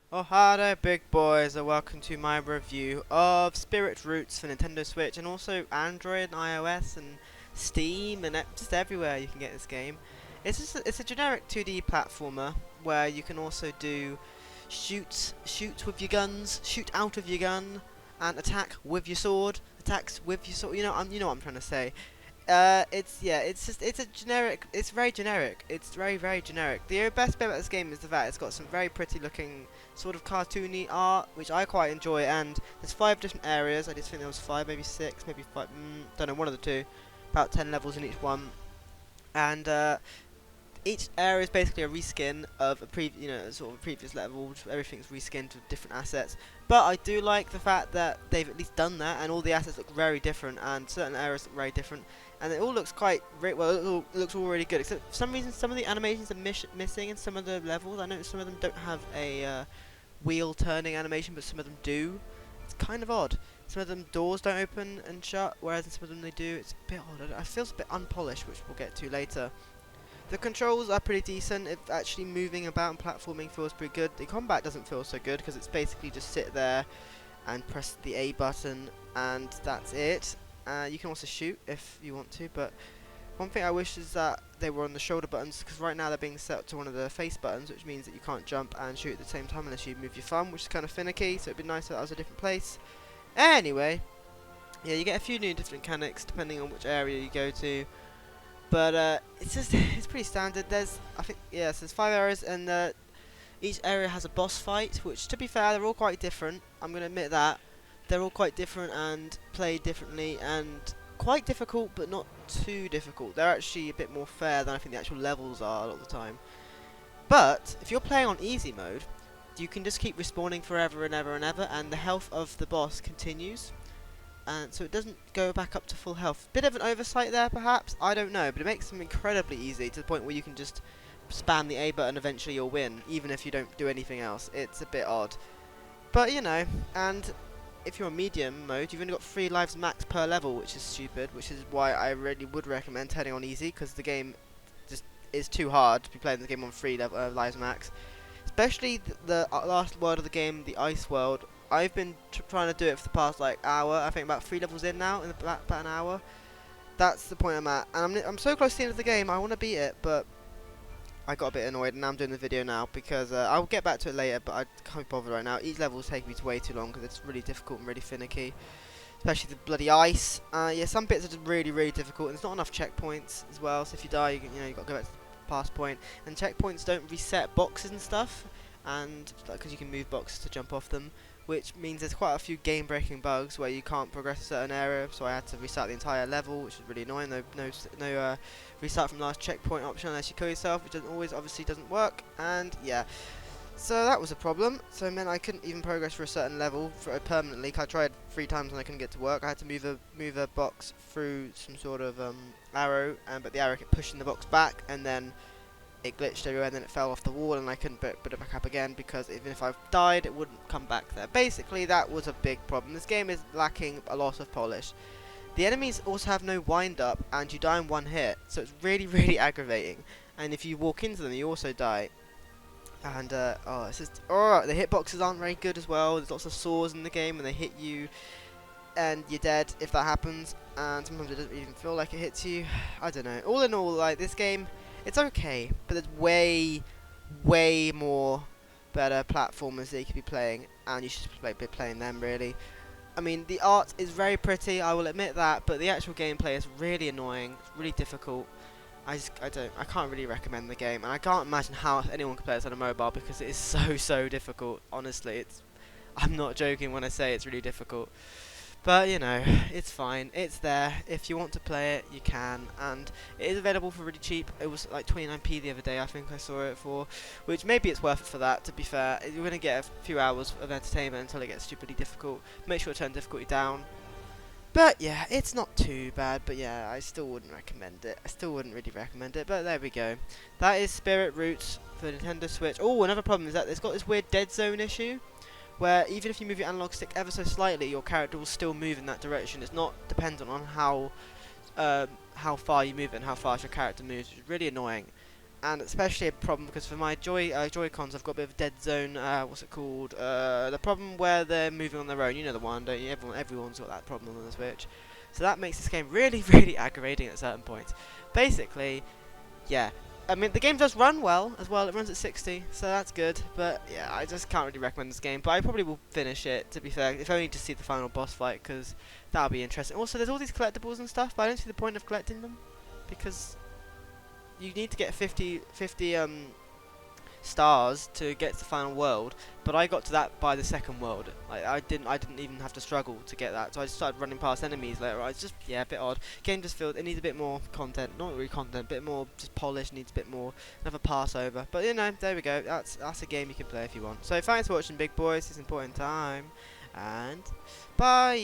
Oh hi there big boys and welcome to my review of Spirit Roots for Nintendo Switch and also Android and iOS and Steam and just everywhere you can get this game. It's a generic 2D platformer where you can also do shoot with your guns, shoot out of your gun, and attack with your sword, attacks with your sword. You know what I'm trying to say. It's a generic. It's very generic. It's very generic. The best bit about this game is the fact it's got some very pretty looking sort of cartoony art, which I quite enjoy. And there's 5 different areas. I just think there was 5, maybe 6, maybe 5. Don't know, one of the two. About 10 levels in each one, and each area is basically a reskin of sort of a previous level. Everything's reskinned with different assets. But I do like the fact that they've at least done that, and all the assets look very different, and certain areas look very different, and it all looks quite well. It looks all really good. Except for some reason, some of the animations are missing in some of the levels. I know some of them don't have a wheel turning animation, but some of them do. It's kind of odd. Some of them doors don't open and shut, whereas in some of them they do. It's a bit odd. It feels a bit unpolished, which we'll get to later. The controls are pretty decent. If actually moving about and platforming feels pretty good. The combat doesn't feel so good because it's basically just sit there and press the A button and that's it. You can also shoot if you want to, but one thing I wish is that they were on the shoulder buttons, because right now they're being set to one of the face buttons, which means that you can't jump and shoot at the same time unless you move your thumb, which is kind of finicky, so it'd be nice if that was a different place. Anyway, yeah, you get a few new different mechanics depending on which area you go to. But it's pretty standard. There's 5 areas, and each area has a boss fight, which, to be fair, they're all quite different. I'm gonna admit that they're all quite different and played differently, and quite difficult, but not too difficult. They're actually a bit more fair than I think the actual levels are a lot of the time. But if you're playing on easy mode, you can just keep respawning forever and ever and ever, and the health of the boss continues, and so it doesn't go back up to full health. Bit of an oversight there, perhaps, I don't know, but it makes them incredibly easy to the point where you can just spam the A button, eventually you'll win, even if you don't do anything else. It's a bit odd. But, and if you're on medium mode, you've only got 3 lives max per level, which is stupid, which is why I really would recommend turning on easy, because the game just is too hard to be playing the game on 3 lives max. Especially the last world of the game, the ice world. I've been trying to do it for the past hour. I think about 3 levels in now, in about an hour. That's the point I'm at, and I'm so close to the end of the game. I want to beat it, but I got a bit annoyed, and now I'm doing the video now because I'll get back to it later. But I can't be bothered right now. Each level is taking me way too long because it's really difficult and really finicky, especially the bloody ice. Yeah, some bits are just really difficult, and there's not enough checkpoints as well. So if you die, you got to go back to the past point, and checkpoints don't reset boxes and stuff, and because you can move boxes to jump off them, which means there's quite a few game-breaking bugs where you can't progress a certain area. So I had to restart the entire level, which is really annoying. No restart from last checkpoint option unless you kill yourself, which obviously doesn't work. And yeah, so that was a problem. So it meant I couldn't even progress for a certain level permanently. I tried 3 times and I couldn't get to work. I had to move a box through some sort of arrow, but the arrow kept pushing the box back, and then it glitched everywhere, and then it fell off the wall, and I couldn't put it back up again because even if I died, it wouldn't come back there. Basically, that was a big problem. This game is lacking a lot of polish. The enemies also have no wind-up, and you die in 1 hit, so it's really aggravating. And if you walk into them, you also die. And the hitboxes aren't very good as well. There's lots of saws in the game, and they hit you, and you're dead if that happens. And sometimes it doesn't even feel like it hits you. I don't know. All in all, this game, it's okay, but there's way more better platformers that you could be playing, and you should be playing them, really. I mean, the art is very pretty, I will admit that, but the actual gameplay is really annoying. It's really difficult. I can't really recommend the game, and I can't imagine how anyone can play this on a mobile because it is so difficult. Honestly, I'm not joking when I say it's really difficult. But, it's fine. It's there. If you want to play it, you can. And it is available for really cheap. It was like 29p the other day, I think I saw it for. Which, maybe it's worth it for that, to be fair. You're going to get a few hours of entertainment until it gets stupidly difficult. Make sure to turn difficulty down. But, yeah, it's not too bad. But, yeah, I still wouldn't recommend it. I still wouldn't really recommend it. But, there we go. That is Spirit Roots for Nintendo Switch. Oh, another problem is that it's got this weird dead zone issue, where even if you move your analog stick ever so slightly, your character will still move in that direction. It's not dependent on how far you move it and how fast your character moves, which is really annoying. and especially a problem because for my Joy-Cons I've got a bit of dead zone. What's it called? The problem where they're moving on their own. You know the one, don't you? Everyone's got that problem on the Switch. So that makes this game really, really aggravating at certain points. Basically, yeah. I mean, the game does run well as well. It runs at 60, so that's good. But yeah, I just can't really recommend this game. But I probably will finish it, to be fair, if only to see the final boss fight, because that'll be interesting. Also, there's all these collectibles and stuff, but I don't see the point of collecting them, because you need to get 50 stars to get to the final world, but I got to that by the second world. I didn't even have to struggle to get that, so I just started running past enemies later. It's just, yeah, a bit odd. Game just feels it needs a bit more content, not really content, a bit more just polish. Needs a bit more, another pass over. But you know, there we go. That's a game you can play if you want. So thanks for watching, big boys. It's important time, and bye.